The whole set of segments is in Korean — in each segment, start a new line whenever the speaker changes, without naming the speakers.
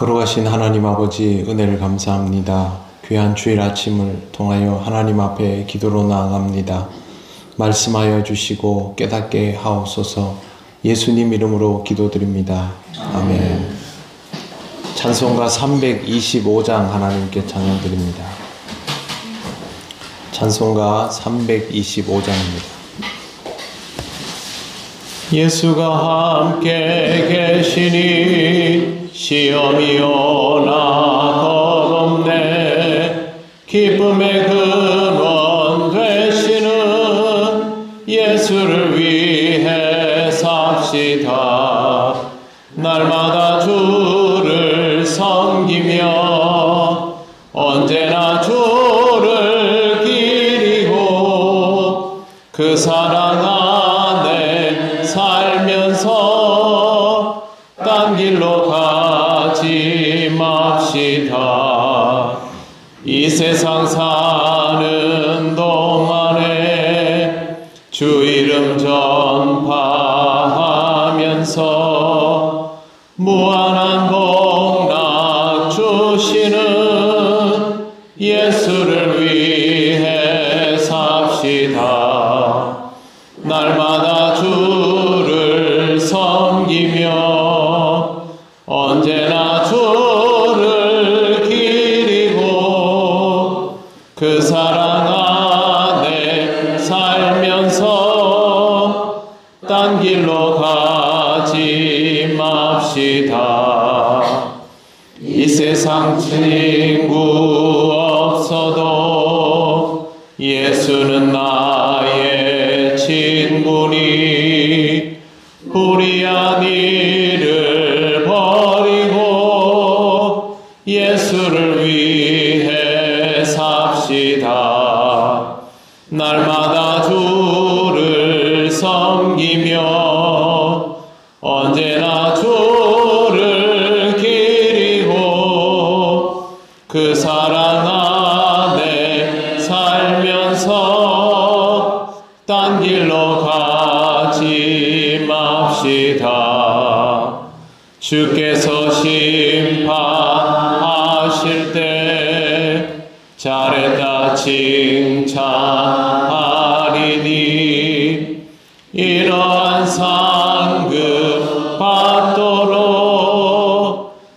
거룩하신 하나님 아버지, 은혜를 감사합니다. 귀한 주일 아침을 통하여 하나님 앞에 기도로 나아갑니다. 말씀하여 주시고 깨닫게 하옵소서. 예수님 이름으로 기도드립니다. 아멘. 찬송가 325장 하나님께 찬양드립니다. 찬송가 325장입니다. 예수가 함께 계시니 시험이 오나 겁없네. 기쁨의 근원 되시는 예수를 위해 삽시다. 날마다 주를 섬기며 언제나 주를 기리고 그 사랑 안에 살면서 딴 길로 가지 맙시다. 이 세상 사는 동안에 주 이름 전파하면서 무한한 복락 주시는 예수를 위해 삽시다. 날마다 주를 섬기며 언제나 주를 기리고 그 사랑 안에 살면서 딴 길로 가지 맙시다. 이 세상 친구 없어도 예수는 나의 친구니 불의한 일을 버리고 예수를 위해 삽시다. 날마다 주를 섬기며 언제나 주를 기리고 그 사랑 안에 살면서 딴 길로 가지 맙시다. 주께서 심판하실 때 잘했다 칭찬하리니 이러한 상급 받도록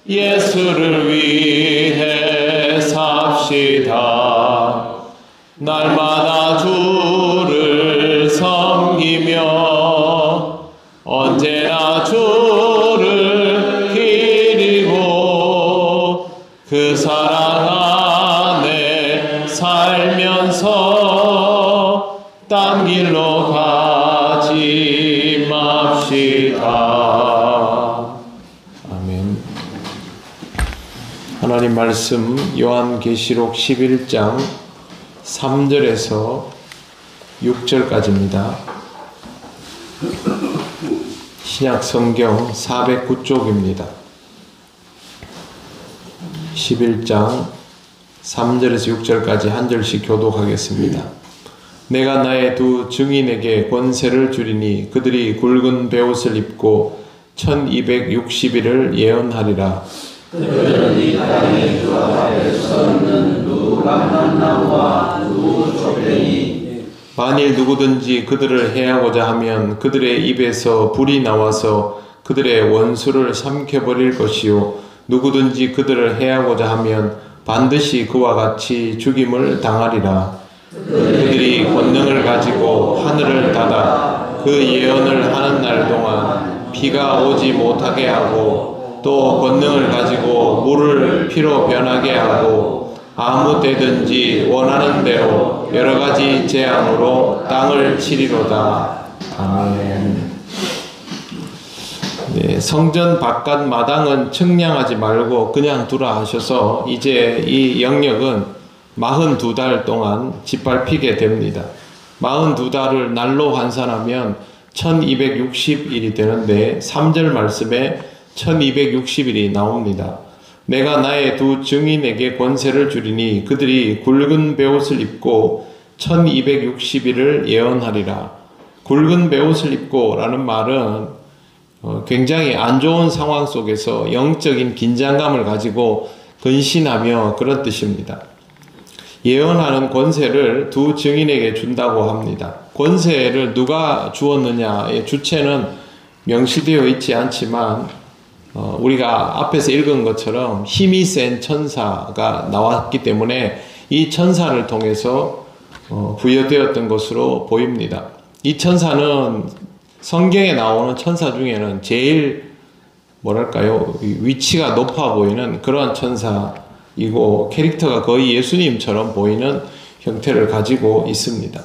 예수를 위해 삽시다. 날마다 주를 섬기며 언제나 주를 기리고 그 사랑 안에 살면서 딴 길로 가지 맙시다. 아멘. 하나님 말씀 요한계시록 11장 3절에서 6절까지입니다. 신약성경 409쪽입니다. 11장 3절에서 6절까지 한 절씩 교독하겠습니다. 내가 나의 두 증인에게 권세를 주리니 그들이 굵은 베옷을 입고 1260일을 예언하리라.
그들은 이 땅에 주 앞에 서는 두 감람나무와 두 촛대니
만일 누구든지 그들을 해하고자 하면 그들의 입에서 불이 나와서 그들의 원수를 삼켜버릴 것이요 누구든지 그들을 해하고자 하면 반드시 그와 같이 죽임을 당하리라. 그들이 권능을 가지고 하늘을 닫아 그 예언을 하는 날 동안 비가 오지 못하게 하고 또 권능을 가지고 물을 피로 변하게 하고 아무 때든지 원하는 대로 여러 가지 재앙으로 땅을 치리로다. 아멘. 네, 성전 바깥 마당은 측량하지 말고 그냥 두라 하셔서 이제 이 영역은 42달 동안 짓밟히게 됩니다. 42달을 날로 환산하면 1260일이 되는데 3절 말씀에 1260일이 나옵니다. 내가 나의 두 증인에게 권세를 주리니 그들이 굵은 베옷을 입고 1260일을 예언하리라. 굵은 베옷을 입고 라는 말은 굉장히 안 좋은 상황 속에서 영적인 긴장감을 가지고 근신하며 그런 뜻입니다. 예언하는 권세를 두 증인에게 준다고 합니다. 권세를 누가 주었느냐의 주체는 명시되어 있지 않지만 우리가 앞에서 읽은 것처럼 힘이 센 천사가 나왔기 때문에 이 천사를 통해서 부여되었던 것으로 보입니다. 이 천사는 성경에 나오는 천사 중에는 제일 뭐랄까요, 위치가 높아 보이는 그런 천사이고 캐릭터가 거의 예수님처럼 보이는 형태를 가지고 있습니다.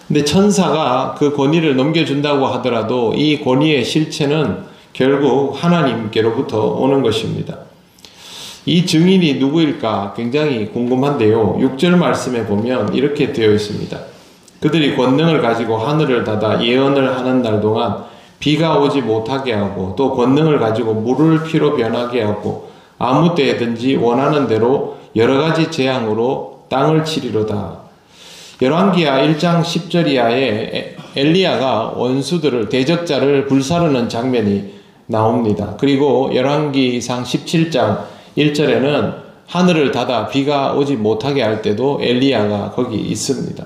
근데 천사가 그 권위를 넘겨준다고 하더라도 이 권위의 실체는 결국 하나님께로부터 오는 것입니다. 이 증인이 누구일까 굉장히 궁금한데요. 6절 말씀에 보면 이렇게 되어 있습니다. 그들이 권능을 가지고 하늘을 닫아 예언을 하는 날 동안 비가 오지 못하게 하고 또 권능을 가지고 물을 피로 변하게 하고 아무 때든지 원하는 대로 여러 가지 재앙으로 땅을 치리로다. 열왕기하 1장 10절 이하에 엘리야가 원수들을 대적자를 불사르는 장면이 나옵니다. 그리고 열왕기상 17장 1절에는 하늘을 닫아 비가 오지 못하게 할 때도 엘리야가 거기 있습니다.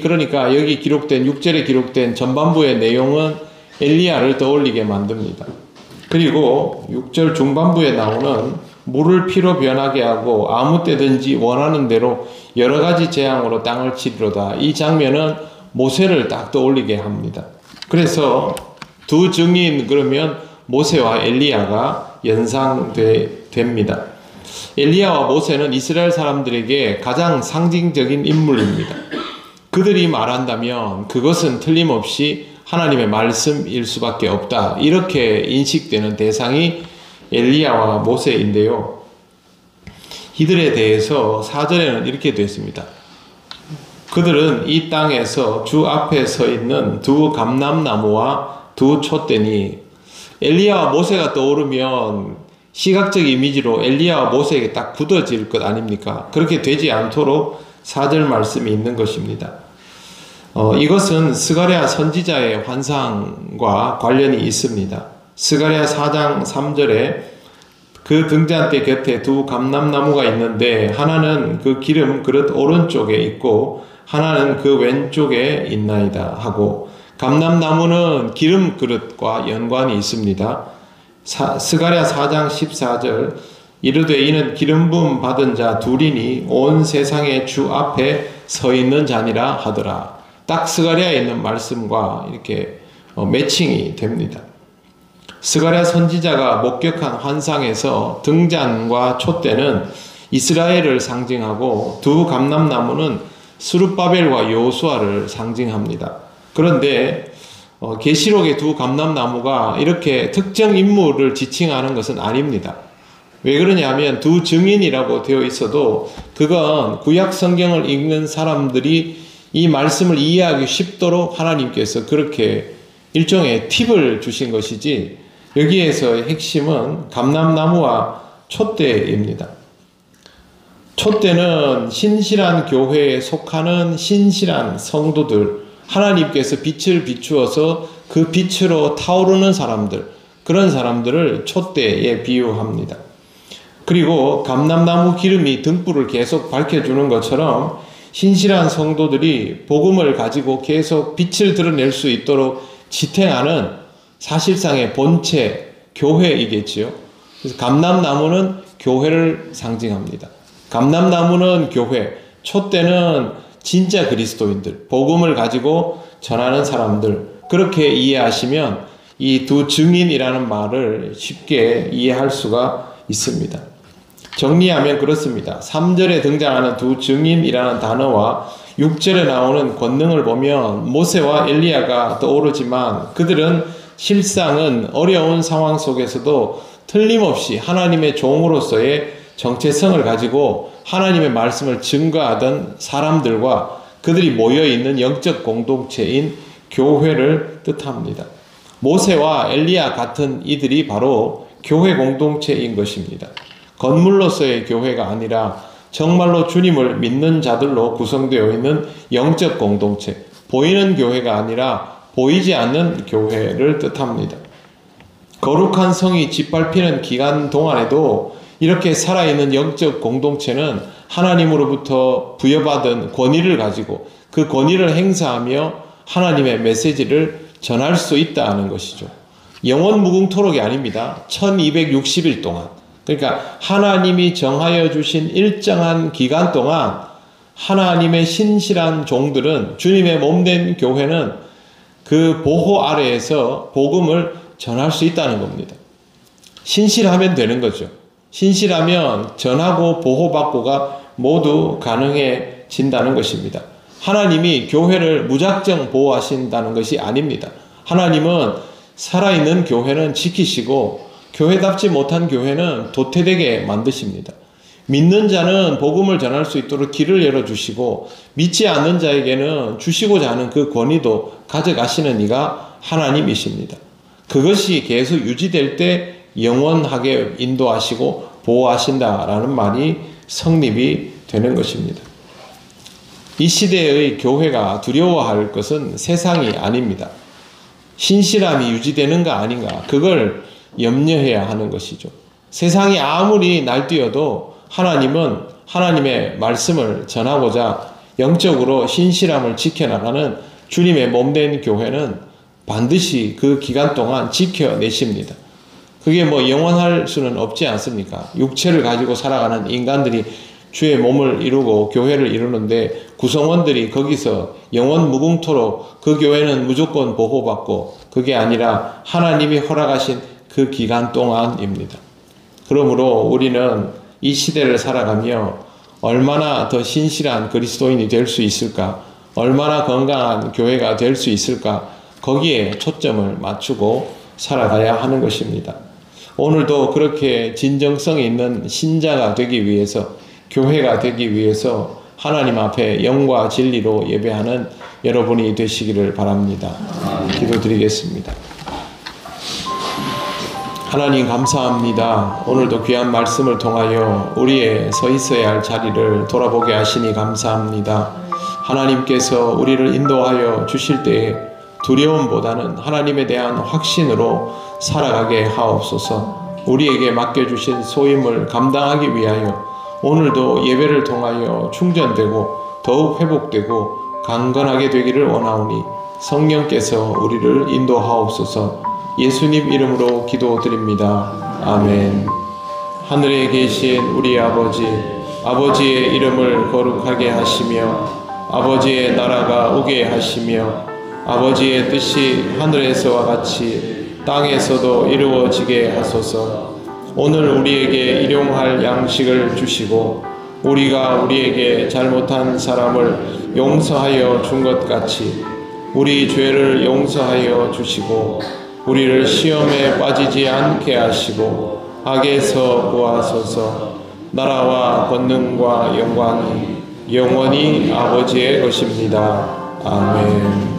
그러니까 여기 기록된 6절에 기록된 전반부의 내용은 엘리야를 떠올리게 만듭니다. 그리고 6절 중반부에 나오는 물을 피로 변하게 하고 아무 때든지 원하는 대로 여러 가지 재앙으로 땅을 치리로다. 이 장면은 모세를 딱 떠올리게 합니다. 그래서 두 증인 그러면 모세와 엘리야가 연상됩니다. 엘리야와 모세는 이스라엘 사람들에게 가장 상징적인 인물입니다. 그들이 말한다면 그것은 틀림없이 하나님의 말씀일 수밖에 없다. 이렇게 인식되는 대상이 엘리야와 모세인데요. 이들에 대해서 4절에는 이렇게 되어 있습니다. 그들은 이 땅에서 주 앞에 서 있는 두 감람나무와 두 촛대니, 엘리야와 모세가 떠오르면 시각적 이미지로 엘리야와 모세에게 딱 굳어질 것 아닙니까? 그렇게 되지 않도록 4절 말씀이 있는 것입니다. 이것은 스가랴 선지자의 환상과 관련이 있습니다. 스가랴 4장 3절에 그 등잔대 곁에 두 감람나무가 있는데 하나는 그 기름 그릇 오른쪽에 있고 하나는 그 왼쪽에 있나이다 하고, 감람나무는 기름 그릇과 연관이 있습니다. 스가랴 4장 14절 이르되 이는 기름 부음 받은 자 둘이니 온 세상의 주 앞에 서 있는 자니라 하더라. 딱 스가랴에 있는 말씀과 이렇게 매칭이 됩니다. 스가랴 선지자가 목격한 환상에서 등잔과 촛대는 이스라엘을 상징하고 두 감람나무는 스룹바벨과 여호수아를 상징합니다. 그런데 계시록의 두 감람나무가 이렇게 특정 인물을 지칭하는 것은 아닙니다. 왜 그러냐면 두 증인이라고 되어 있어도 그건 구약 성경을 읽는 사람들이 이 말씀을 이해하기 쉽도록 하나님께서 그렇게 일종의 팁을 주신 것이지, 여기에서의 핵심은 감람나무와 촛대입니다. 촛대는 신실한 교회에 속하는 신실한 성도들, 하나님께서 빛을 비추어서 그 빛으로 타오르는 사람들, 그런 사람들을 촛대에 비유합니다. 그리고 감람나무 기름이 등불을 계속 밝혀주는 것처럼 신실한 성도들이 복음을 가지고 계속 빛을 드러낼 수 있도록 지탱하는 사실상의 본체, 교회이겠지요. 그래서 감람나무는 교회를 상징합니다. 감람나무는 교회, 촛대는 진짜 그리스도인들, 복음을 가지고 전하는 사람들, 그렇게 이해하시면 이 두 증인이라는 말을 쉽게 이해할 수가 있습니다. 정리하면 그렇습니다. 3절에 등장하는 두 증인이라는 단어와 6절에 나오는 권능을 보면 모세와 엘리야가 떠오르지만 그들은 실상은 어려운 상황 속에서도 틀림없이 하나님의 종으로서의 정체성을 가지고 하나님의 말씀을 증거하던 사람들과 그들이 모여있는 영적 공동체인 교회를 뜻합니다. 모세와 엘리야 같은 이들이 바로 교회 공동체인 것입니다. 건물로서의 교회가 아니라 정말로 주님을 믿는 자들로 구성되어 있는 영적 공동체, 보이는 교회가 아니라 보이지 않는 교회를 뜻합니다. 거룩한 성이 짓밟히는 기간 동안에도 이렇게 살아있는 영적 공동체는 하나님으로부터 부여받은 권위를 가지고 그 권위를 행사하며 하나님의 메시지를 전할 수 있다는 것이죠. 영원 무궁토록이 아닙니다. 1260일 동안. 그러니까 하나님이 정하여 주신 일정한 기간 동안 하나님의 신실한 종들은, 주님의 몸된 교회는 그 보호 아래에서 복음을 전할 수 있다는 겁니다. 신실하면 되는 거죠. 신실하면 전하고 보호받고가 모두 가능해진다는 것입니다. 하나님이 교회를 무작정 보호하신다는 것이 아닙니다. 하나님은 살아있는 교회는 지키시고 교회답지 못한 교회는 도태되게 만드십니다. 믿는 자는 복음을 전할 수 있도록 길을 열어주시고 믿지 않는 자에게는 주시고자 하는 그 권위도 가져가시는 이가 하나님이십니다. 그것이 계속 유지될 때 영원하게 인도하시고 보호하신다라는 말이 성립이 되는 것입니다. 이 시대의 교회가 두려워할 것은 세상이 아닙니다. 신실함이 유지되는가 아닌가, 그걸 염려해야 하는 것이죠. 세상이 아무리 날뛰어도 하나님은 하나님의 말씀을 전하고자 영적으로 신실함을 지켜나가는 주님의 몸된 교회는 반드시 그 기간 동안 지켜내십니다. 그게 뭐 영원할 수는 없지 않습니까? 육체를 가지고 살아가는 인간들이 주의 몸을 이루고 교회를 이루는데 구성원들이 거기서 영원 무궁토록 그 교회는 무조건 보호받고, 그게 아니라 하나님이 허락하신 그 기간 동안입니다. 그러므로 우리는 이 시대를 살아가며 얼마나 더 신실한 그리스도인이 될 수 있을까, 얼마나 건강한 교회가 될 수 있을까, 거기에 초점을 맞추고 살아가야 하는 것입니다. 오늘도 그렇게 진정성 있는 신자가 되기 위해서, 교회가 되기 위해서 하나님 앞에 영과 진리로 예배하는 여러분이 되시기를 바랍니다. 기도드리겠습니다. 하나님 감사합니다. 오늘도 귀한 말씀을 통하여 우리의 서 있어야 할 자리를 돌아보게 하시니 감사합니다. 하나님께서 우리를 인도하여 주실 때에 두려움보다는 하나님에 대한 확신으로 살아가게 하옵소서. 우리에게 맡겨주신 소임을 감당하기 위하여 오늘도 예배를 통하여 충전되고 더욱 회복되고 강건하게 되기를 원하오니 성령께서 우리를 인도하옵소서. 예수님 이름으로 기도드립니다. 아멘. 하늘에 계신 우리 아버지, 아버지의 이름을 거룩하게 하시며 아버지의 나라가 오게 하시며 아버지의 뜻이 하늘에서와 같이 땅에서도 이루어지게 하소서. 오늘 우리에게 일용할 양식을 주시고 우리가 우리에게 잘못한 사람을 용서하여 준 것 같이 우리 죄를 용서하여 주시고 우리를 시험에 빠지지 않게 하시고 악에서 구하소서. 나라와 권능과 영광이 영원히 아버지의 것입니다. 아멘.